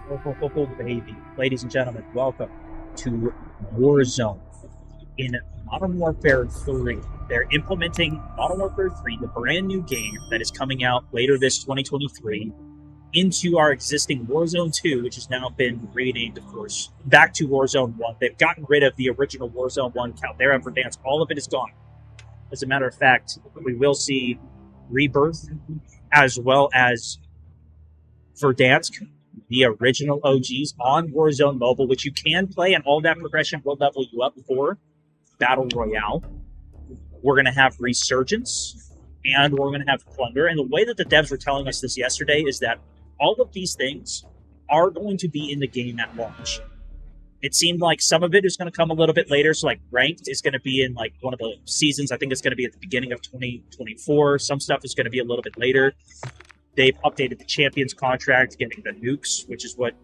Oh, baby. Ladies and gentlemen, welcome to Warzone in Modern Warfare 3. They're implementing Modern Warfare 3, the brand new game that is coming out later this 2023, into our existing Warzone 2, which has now been renamed, of course, back to Warzone 1. They've gotten rid of the original Warzone 1 Caldera and Verdansk. All of it is gone. As a matter of fact, we will see Rebirth as well as Verdansk, the original OGs, on Warzone Mobile, which you can play, and all that progression will level you up for Battle Royale. We're going to have Resurgence, and we're going to have Plunder. And the way that the devs were telling us this yesterday is that all of these things are going to be in the game at launch. It seemed like some of it is going to come a little bit later. So, like, Ranked is going to be in, like, one of the seasons. I think it's going to be at the beginning of 2024. Some stuff is going to be a little bit later. They've updated the Champions contract, getting the nukes, which is what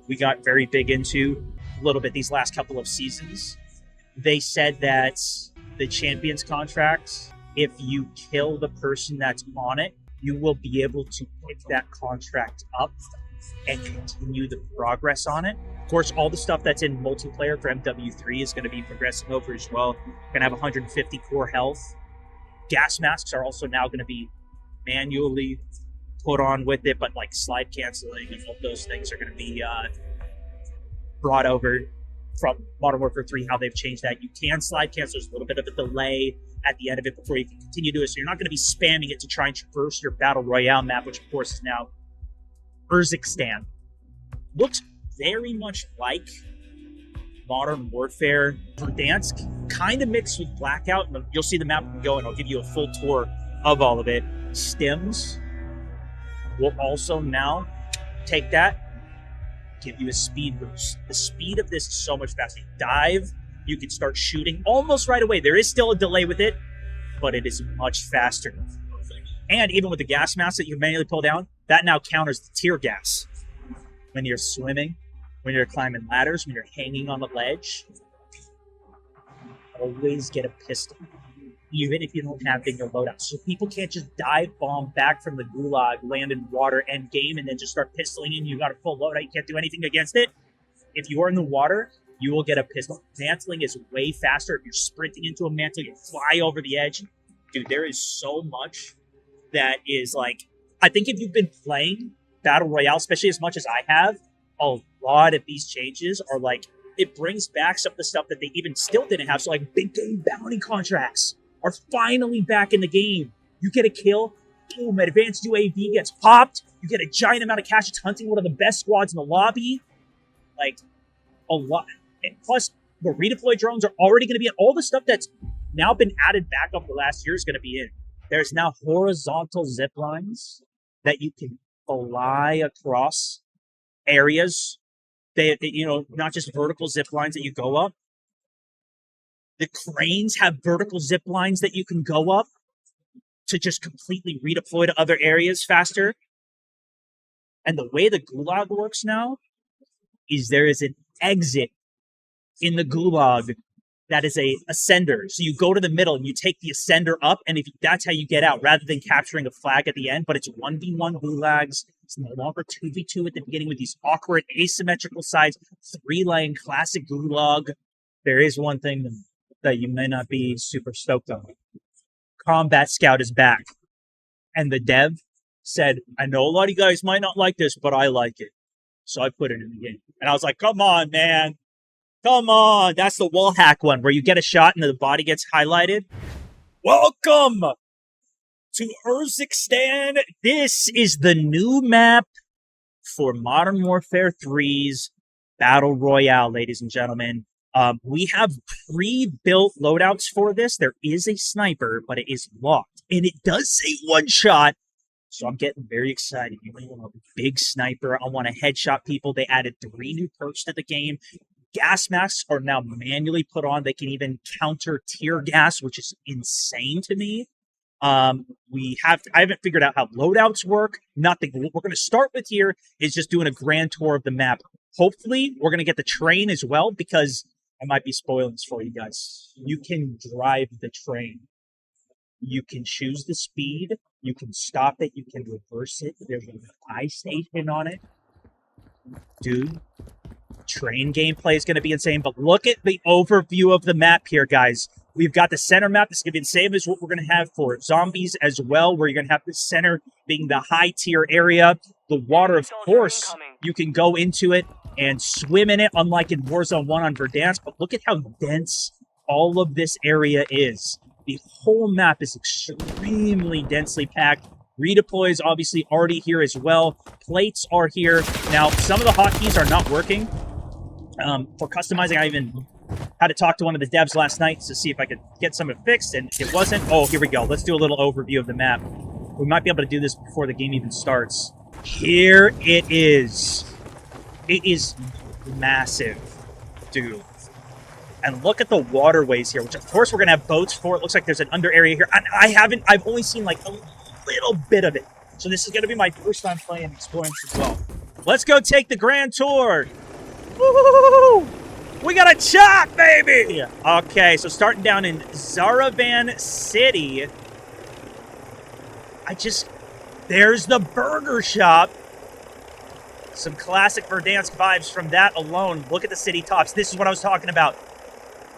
we got very big into a little bit these last couple of seasons. They said that the Champions contract, if you kill the person that's on it, you will be able to pick that contract up and continue the progress on it. Of course, all the stuff that's in multiplayer for MW3 is going to be progressing over as well. Going to have 150 core health. Gas masks are also now going to be manually put on with it, but like slide canceling and all those things are going to be brought over from Modern Warfare 3, how they've changed that. You can slide cancel. There's a little bit of a delay at the end of it before you can continue to do it, so you're not going to be spamming it to try and traverse your Battle Royale map, which of course is now Urzikstan. Looks very much like Modern Warfare Verdansk, kind of mixed with Blackout. You'll see the map go, and I'll give you a full tour of all of it. Stims will also now take that, give you a speed boost. The speed of this is so much faster. You dive, you can start shooting almost right away. There is still a delay with it, but it is much faster. And even with the gas mask that you manually pull down, that now counters the tear gas. When you're swimming, when you're climbing ladders, when you're hanging on the ledge, always get a pistol, even if you don't have in your loadout. So people can't just dive bomb back from the gulag, land in water, end game, and then just start pistoling in. You got a full loadout, you can't do anything against it. If you are in the water, you will get a pistol. Mantling is way faster. If you're sprinting into a mantle, you fly over the edge. Dude, there is so much that is like, I think if you've been playing Battle Royale, especially as much as I have, a lot of these changes are like, it brings back some of the stuff that they even still didn't have. So like big game bounty contracts are finally back in the game. You get a kill, boom, advanced UAV gets popped, you get a giant amount of cash. It's hunting one of the best squads in the lobby. Like, a lot. And plus, the redeploy drones are already going to be in. All the stuff that's now been added back over the last year is going to be in. There's now horizontal zip lines that you can fly across areas. They not just vertical zip lines that you go up. The cranes have vertical zip lines that you can go up to just completely redeploy to other areas faster. And the way the gulag works now is there is an exit in the gulag that is a ascender. So you go to the middle and you take the ascender up, and that's how you get out, rather than capturing a flag at the end. But it's 1v1 gulags. It's no longer 2v2 at the beginning with these awkward asymmetrical sides. 3-lane classic gulag. There is one thing that you may not be super stoked on. Combat Scout is back. And the dev said, I know a lot of you guys might not like this, but I like it. So I put it in the game. And I was like, come on, man. Come on. That's the wall hack one where you get a shot and the body gets highlighted. Welcome to Urzikstan. This is the new map for Modern Warfare 3's Battle Royale, ladies and gentlemen. We have pre-built loadouts for this. There is a sniper, but it is locked. And it does say one shot. So I'm getting very excited. You want a big sniper. I want to headshot people. They added 3 new perks to the game. Gas masks are now manually put on. They can even counter tear gas, which is insane to me. I haven't figured out how loadouts work. Nothing. What we're going to start with here is just doing a grand tour of the map. Hopefully, we're going to get the train as well, because I might be spoiling this for you guys. You can drive the train. You can choose the speed. You can stop it. You can reverse it. There's a buy station on it. Dude, train gameplay is going to be insane, but look at the overview of the map here, guys. We've got the center map. This is going to be the same as what we're going to have for zombies as well, where you're going to have the center being the high-tier area. The water, of course, you can go into it and swim in it, unlike in Warzone 1 on Verdansk, but look at how dense all of this area is. The whole map is extremely densely packed. Redeploy is obviously already here as well. Plates are here. Now, some of the hotkeys are not working. For customizing, I even had to talk to one of the devs last night to see if I could get some of it fixed, and it wasn't. Oh, here we go. Let's do a little overview of the map. We might be able to do this before the game even starts. Here it is. It is massive, dude. And look at the waterways here, which of course we're going to have boats for. It looks like there's an under area here. And I've only seen like a little bit of it. So this is going to be my first time playing and exploring as well. Let's go take the grand tour. Woo! We got a chop, baby! Okay, so starting down in Zaravan City. There's the burger shop. Some classic Verdansk vibes from that alone. Look at the city tops. This is what I was talking about.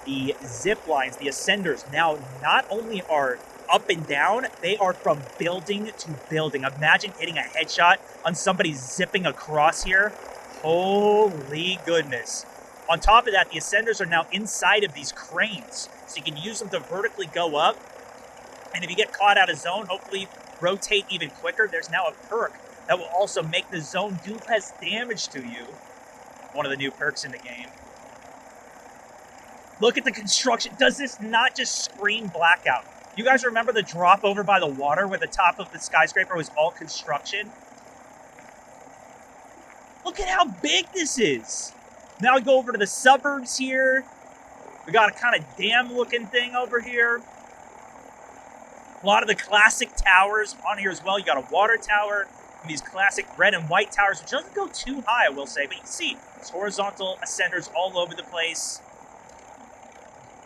The zip lines, the ascenders, now not only are up and down, they are from building to building. Imagine hitting a headshot on somebody zipping across here. Holy goodness. On top of that, the ascenders are now inside of these cranes, so you can use them to vertically go up. And if you get caught out of zone, hopefully rotate even quicker. There's now a perk that will also make the zone do less damage to you. One of the new perks in the game. Look at the construction. Does this not just scream blackout? You guys remember the drop over by the water where the top of the skyscraper was all construction? Look at how big this is. Now we go over to the suburbs here. We got a kind of dam-looking thing over here. A lot of the classic towers on here as well. You got a water tower and these classic red and white towers, which doesn't go too high, I will say. But you can see it's horizontal ascenders all over the place.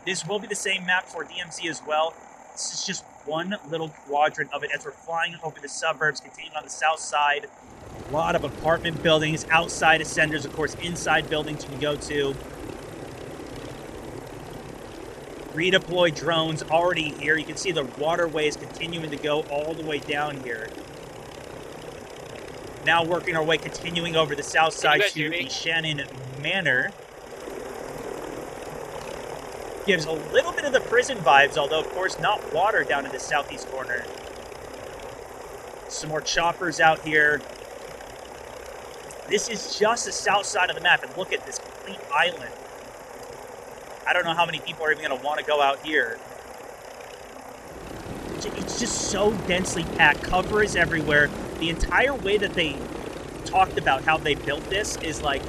This will be the same map for DMZ as well. This is just one little quadrant of it as we're flying over the suburbs, continuing on the south side. A lot of apartment buildings, outside ascenders, of course, inside buildings you can go to. Redeploy drones already here. You can see the waterways continuing to go all the way down here. Now working our way, continuing over the south side to the Shannon Manor. Gives a little bit of the prison vibes, although, of course, not water down in the southeast corner. Some more choppers out here. This is just the south side of the map, and look at this complete island. I don't know how many people are even going to want to go out here. It's just so densely packed. Cover is everywhere. The entire way that they talked about how they built this is like,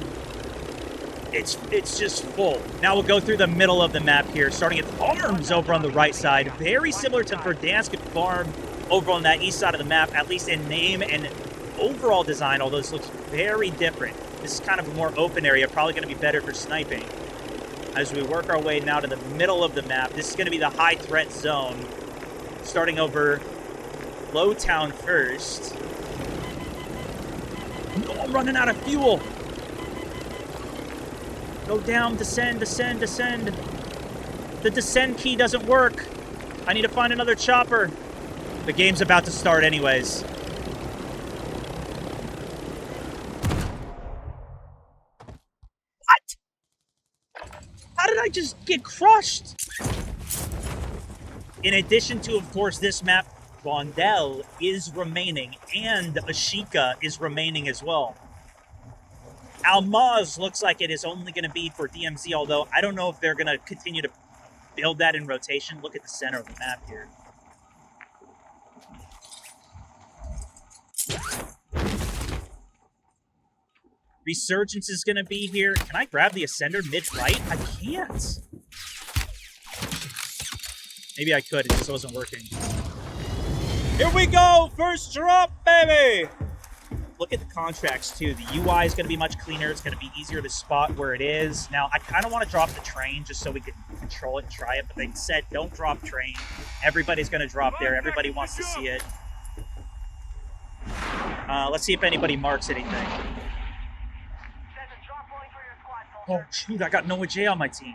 it's just full. Now we'll go through the middle of the map here, starting at farms over on the right side. Very similar to Verdansk farm over on that east side of the map, at least in name and overall design, although this looks very different. This is kind of a more open area, probably going to be better for sniping. As we work our way now to the middle of the map, this is going to be the high threat zone. Starting over Lowtown first. Oh, I'm running out of fuel. Go down, descend, descend, descend. The descend key doesn't work. I need to find another chopper. The game's about to start anyways. What? How did I just get crushed? In addition to, of course, this map, Vondel is remaining, and Ashika is remaining as well. Almaz looks like it is only going to be for DMZ, although I don't know if they're going to continue to build that in rotation. Look at the center of the map here. Resurgence is going to be here. Can I grab the Ascender mid-flight? I can't. Maybe I could, it just wasn't working. Here we go! First drop, baby! Look at the contracts, too. The UI is going to be much cleaner. It's going to be easier to spot where it is. Now, I kind of want to drop the train just so we can control it and try it, but they said don't drop train. Everybody's going to drop there. Everybody wants to see it. Let's see if anybody marks anything. Oh, shoot, I got Noah J on my team.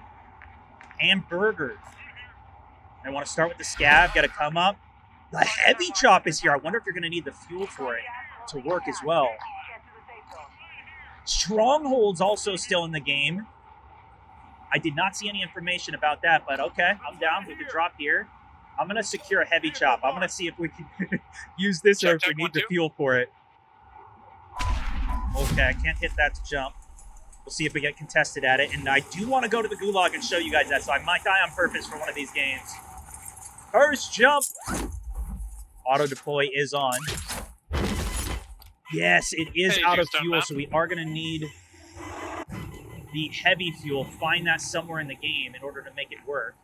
Hamburger. I want to start with the scab, got to come up. The heavy chop is here. I wonder if you're going to need the fuel for it to work as well. Stronghold's also still in the game. I did not see any information about that, but okay, I'm down. We can drop here. I'm going to secure a heavy chop. I'm going to see if we can use this or if we need the fuel for it. Okay, I can't hit that to jump. We'll see if we get contested at it. And I do want to go to the gulag and show you guys that, so I might die on purpose for one of these games. First jump. Auto deploy is on. Yes, it is out of fuel, so we are going to need the heavy fuel. Find that somewhere in the game in order to make it work.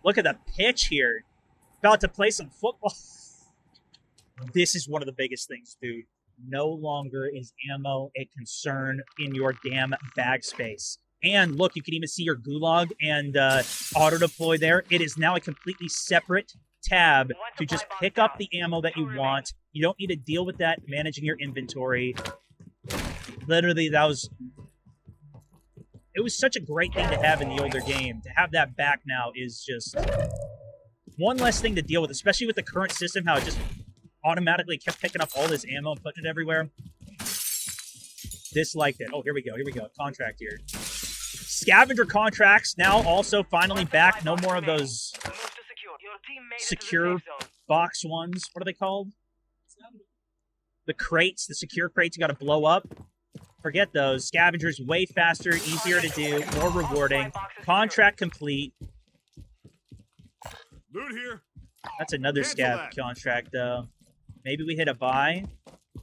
Look at the pitch here. About to play some football. This is one of the biggest things, dude. No longer is ammo a concern in your damn bag space. And look, you can even see your gulag and auto deploy there. It is now a completely separate tab to just pick up the ammo that you want. You don't need to deal with that managing your inventory. Literally, it was such a great thing to have in the older game. To have that back now is just one less thing to deal with, especially with the current system, how it just automatically kept picking up all this ammo and putting it everywhere. Disliked it. Oh, here we go. Here we go. Contract here. Scavenger contracts now also finally back. No more of those secure box ones. What are they called? The crates, the secure crates you got to blow up. Forget those. Scavengers way faster, easier to do, more rewarding. Contract complete. Loot here. That's another scav contract, though. Maybe we hit a buy.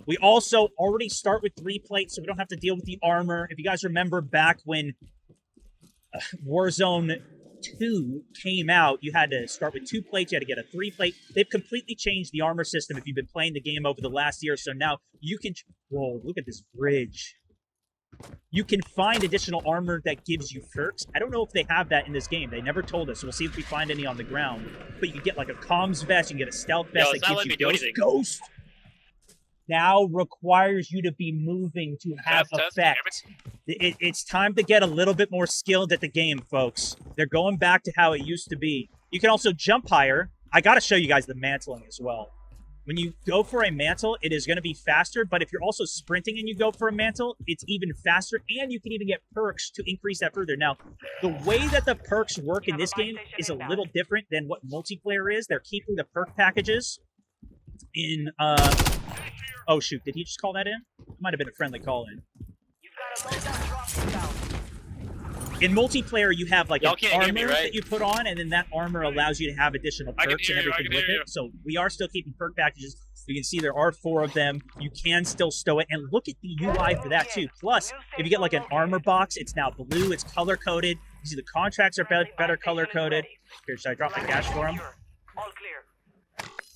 We also already start with 3 plates, so we don't have to deal with the armor. If you guys remember back when Warzone 2 came out, you had to start with 2 plates. You had to get a 3 plate. They've completely changed the armor system if you've been playing the game over the last year. So now you can... Whoa, look at this bridge. You can find additional armor that gives you perks. I don't know if they have that in this game. They never told us. So we'll see if we find any on the ground. But you can get like a comms vest. You can get a stealth vest that gives you ghost. Ghost now requires you to be moving to have effect. It's time to get a little bit more skilled at the game, folks. They're going back to how it used to be. You can also jump higher. I got to show you guys the mantling as well. When you go for a mantle, it is going to be faster, but if you're also sprinting and you go for a mantle, it's even faster, and you can even get perks to increase that further. Now, the way that the perks work in this game is a little different than what multiplayer is. They're keeping the perk packages in, oh shoot, did he just call that in? It might have been a friendly call in. In multiplayer, you have like an armor that you put on, and then that armor allows you to have additional perks and everything with it. So we are still keeping perk packages. You can see there are 4 of them. You can still stow it, and look at the UI for that too. Plus, if you get like an armor box, it's now blue. It's color coded. You see the contracts are better color coded. Here, should I drop the cash for them?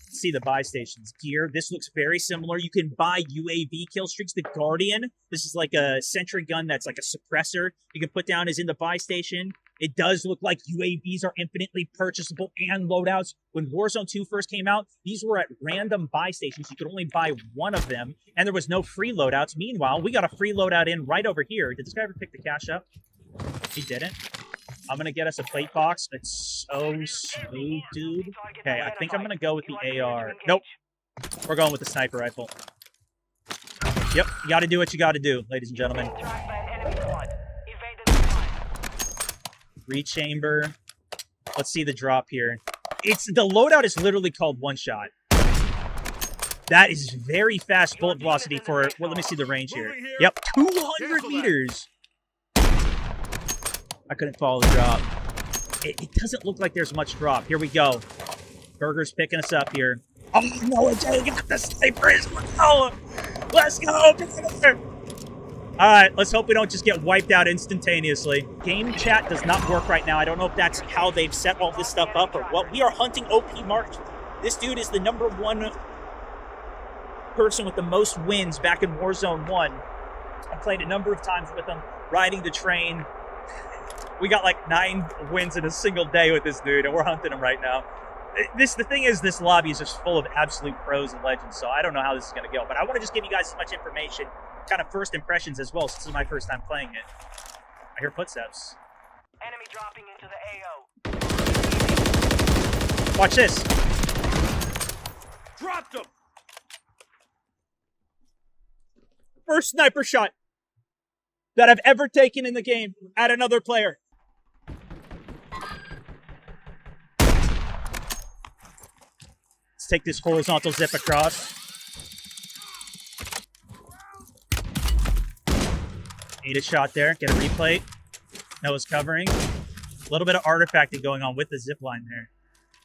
See the buy stations gear. This looks very similar. You can buy UAV kill streaks. The Guardian, this is like a sentry gun that's like a suppressor you can put down, is in the buy station. It does look like UAVs are infinitely purchasable and loadouts. When Warzone 2 first came out, these were at random buy stations. You could only buy one of them, and there was no free loadouts. Meanwhile, we got a free loadout in right over here. Did this guy ever pick the cash up? He didn't. I'm going to get us a plate box. It's so smooth, dude. Okay, I think I'm going to go with the AR. Nope. We're going with the sniper rifle. Yep, you got to do what you got to do, ladies and gentlemen. Rechamber. Let's see the drop here. The loadout is literally called one shot. That is very fast bullet velocity for... Well, let me see the range here. Yep, 200 meters. I couldn't follow the drop. It doesn't look like there's much drop. Here we go. Burger's picking us up here. Oh, no, Jay got the snipers. Let's go. All right, let's hope we don't just get wiped out instantaneously. Game chat does not work right now. I don't know if that's how they've set all this stuff up or what. We are hunting OP Mark. This dude is the #1 person with the most wins back in Warzone 1. I played a number of times with him, riding the train. We got like 9 wins in a single day with this dude, and we're hunting him right now. The thing is, this lobby is just full of absolute pros and legends, so I don't know how this is going to go. But I want to just give you guys as much information, kind of first impressions as well, since this is my first time playing it. I hear footsteps. Enemy dropping into the AO. Watch this. Dropped him. First sniper shot that I've ever taken in the game at another player. Let's take this horizontal zip across. Need a shot there. Get a replay. Noah's covering. A little bit of artifacting going on with the zip line there.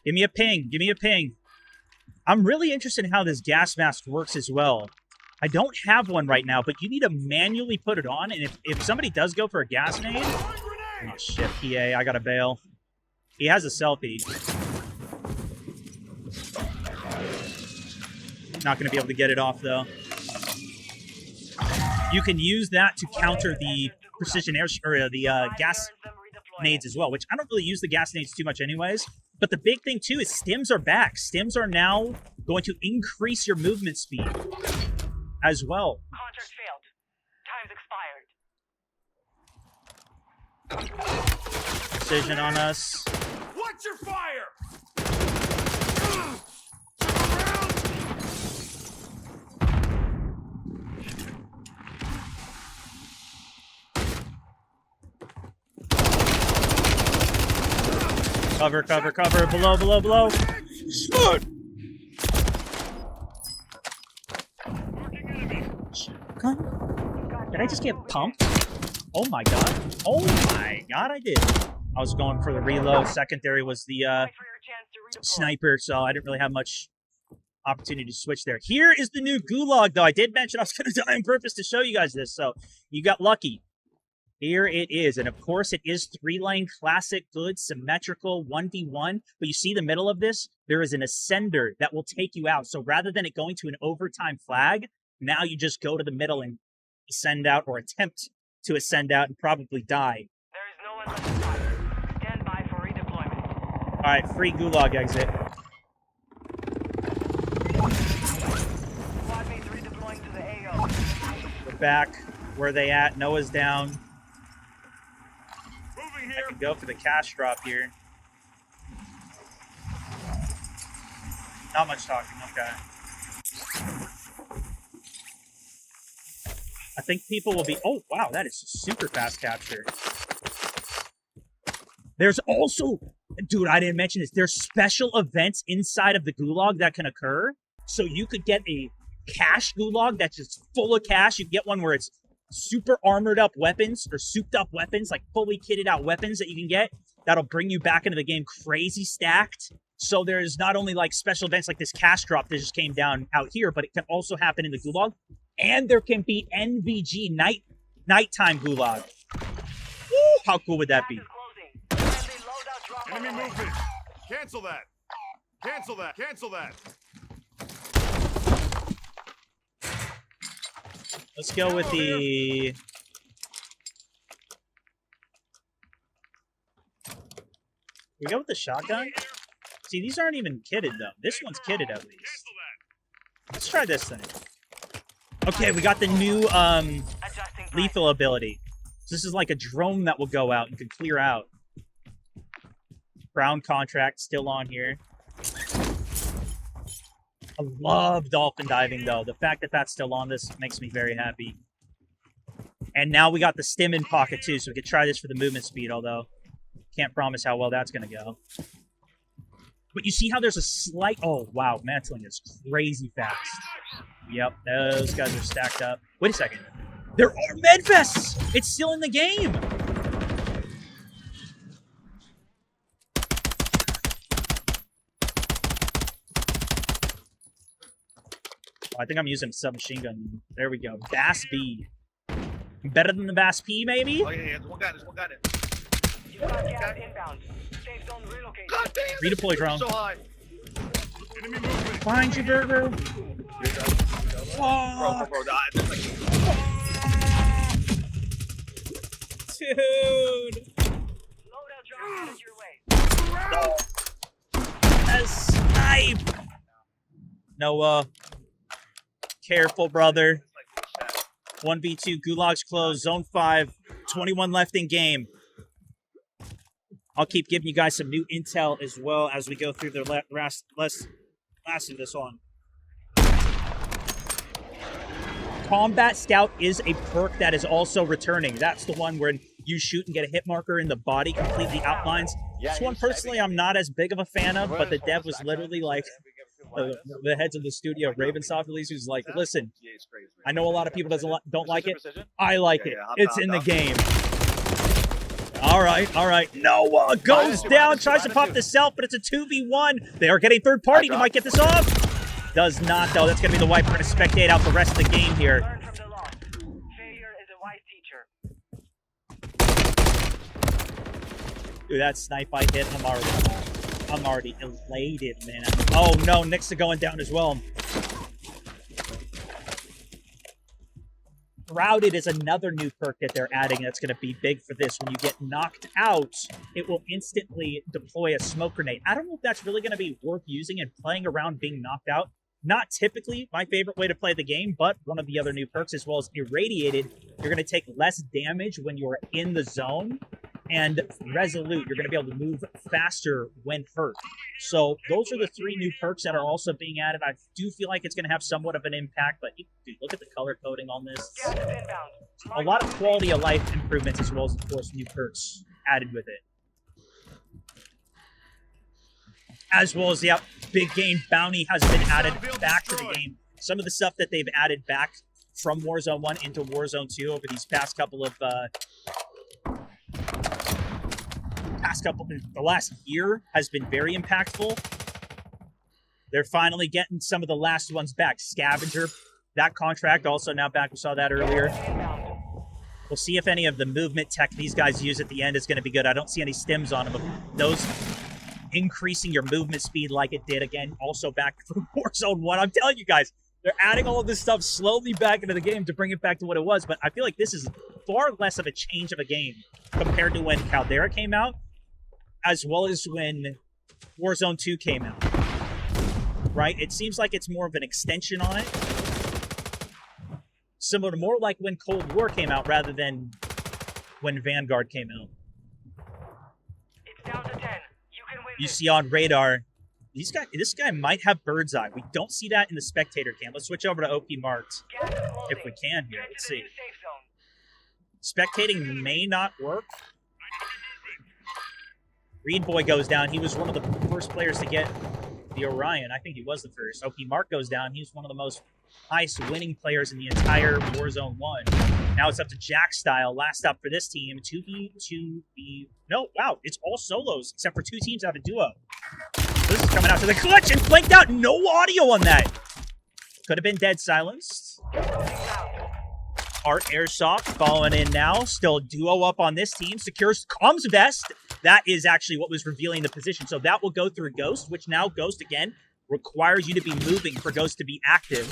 Give me a ping. Give me a ping. I'm really interested in how this gas mask works as well. I don't have one right now, but you need to manually put it on. And if somebody does go for a gas nade... Oh, shit, PA. I gotta bail. He has a selfie. Not going to be able to get it off, though. You can use that to counter the precision air... or the gas nades as well, which I don't really use the gas nades too much anyways. But the big thing, too, is stims are back. Stims are now going to increase your movement speed as well. Contract failed. Time's expired. Precision on us. Watch your fire! Cover, cover, cover. Below, below, below. Smart. Did I just get pumped? Oh my god. Oh my god, I did. I was going for the reload. Secondary was the sniper, so I didn't really have much opportunity to switch there. Here is the new gulag, though. I did mention I was going to die on purpose to show you guys this, so you got lucky. Here it is, and of course it is 3-lane classic, good, symmetrical, 1v1, but you see the middle of this? There is an ascender that will take you out, so rather than it going to an overtime flag, now you just go to the middle and ascend out, or attempt to ascend out and probably die. There is no one left to fire. Stand by for redeployment. Alright, free gulag exit. Squad mates redeploying to the AO. We're back. Where are they at? Noah's down. Moving I here. can go for the cash drop here. Not much talking, okay. I think people will be... Oh, wow, that is super fast capture. There's also... Dude, I didn't mention this. There's special events inside of the gulag that can occur. So you could get a cash gulag that's just full of cash. You can get one where it's super armored up weapons or souped up weapons, like fully kitted out weapons that you can get. That'll bring you back into the game crazy stacked. So there's not only like special events like this cash drop that just came down out here, but it can also happen in the gulag. And there can be NVG nighttime gulag. Woo, how cool would that be? Enemy movement. Cancel that. Cancel that. Cancel that. Let's go with the... We go with the shotgun? See, these aren't even kitted, though. This one's kitted, at least. Let's try this thing. Okay, we got the new lethal ability. So this is like a drone that will go out and can clear out. Brown contract still on here. I love dolphin diving, though. The fact that that's still on this makes me very happy. And now we got the stim in pocket, too, so we could try this for the movement speed, although can't promise how well that's going to go. But you see how there's a slight... Oh, wow. Mantling is crazy fast. Yep, those guys are stacked up. Wait a second. There are medvests! It's still in the game! I think I'm using a submachine gun. There we go. Bass B. Better than the Bass P, maybe? Oh, yeah, one got it, one got it. You got gas inbound. Safe zone relocated. God damn! Redeploy drone. So high. Enemy movement. Find you, Burger. Bro, Oh, it's like... dude. Loadout drop headed your way. A snipe. Noah. Careful, brother. 1v2, Gulag's closed. Zone 5. 21 left in game. I'll keep giving you guys some new intel as well as we go through the last of this on. Combat Scout is a perk that is also returning. That's the one where you shoot and get a hit marker in the body, completely outlines. This one, personally, I'm not as big of a fan of, but the dev was literally like, the heads of the studio, Ravensoft at least, who's like, listen, I know a lot of people don't like it. I like it. It's in the game. All right. Noah goes down, tries to pop the self, but it's a 2v1. They are getting third party. They might get this off. Does not, though. That's going to be the wipe. We're going to spectate out the rest of the game here. Learn from the loss. Failure is a wise teacher. Dude, that snipe I hit, I'm already elated, man. Oh, no, Nick's going down as well. Shrouded is another new perk that they're adding that's going to be big for this. When you get knocked out, it will instantly deploy a smoke grenade. I don't know if that's really going to be worth using and playing around being knocked out. Not typically my favorite way to play the game, but one of the other new perks, as well as Irradiated, you're going to take less damage when you're in the zone. And Resolute, you're going to be able to move faster when hurt. So those are the 3 new perks that are also being added. I do feel like it's going to have somewhat of an impact, but dude, look at the color coding on this. Gas is inbound. A lot of quality of life improvements, as well as, of course, new perks added with it. As well as, big game bounty has been added back to the game. Some of the stuff that they've added back from Warzone 1 into Warzone 2 over these past couple of the last year has been very impactful. They're finally getting some of the last ones back. Scavenger, that contract also now back. We saw that earlier. We'll see if any of the movement tech these guys use at the end is going to be good. I don't see any stims on them. Those increasing your movement speed like it did again, also back from Warzone 1. I'm telling you guys, they're adding all of this stuff slowly back into the game to bring it back to what it was, but I feel like this is far less of a change of a game compared to when Caldera came out, as well as when Warzone 2 came out, right? It seems like it's more of an extension on it. Similar to more like when Cold War came out rather than when Vanguard came out. It's down to 10. You can win You this. see on radar, this guy might have bird's eye. We don't see that in the spectator cam. Let's switch over to OP marked Gas is closing. if we can here. Get Let's to the see. new safe zone. Spectating may not work. Reed Boy goes down. He was one of the first players to get the Orion. I think he was the first. OP Mark goes down. He's one of the most highest winning players in the entire Warzone 1. Now it's up to Jack Style. Last up for this team. 2v2b. No, wow. It's all solos, except for 2 teams out of duo. This is coming out to the clutch and flanked out. No audio on that. Could have been dead silenced. Art Airsoft following in now. Still duo up on this team. Secures comms vest. That is actually what was revealing the position. So that will go through Ghost, which now Ghost, again, requires you to be moving for Ghost to be active.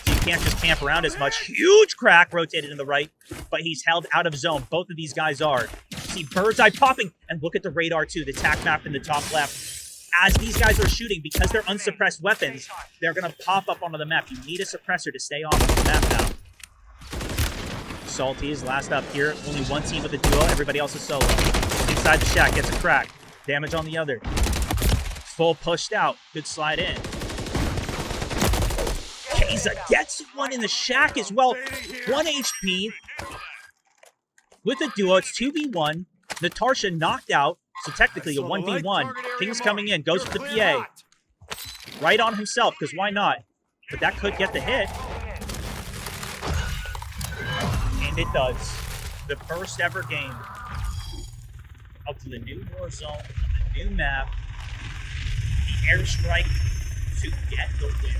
So you can't just camp around as much. Huge crack rotated in the right, but he's held out of zone. Both of these guys are. See bird's eye popping. And look at the radar, too. The tac map in the top left. As these guys are shooting, because they're unsuppressed weapons, they're going to pop up onto the map. You need a suppressor to stay off of the map now. Salty is last up here. Only one team with a duo. Everybody else is solo. Inside the shack. Gets a crack. Damage on the other. Full pushed out. Good slide in. Keza gets one in the shack as well. 1 HP. With a duo, it's 2v1. Natasha knocked out. So technically a 1v1. King's coming in. Goes for the PA. Right on himself, because why not? But that could get the hit. And it does. The first ever game up to the new Warzone, the new map, the airstrike to get the win.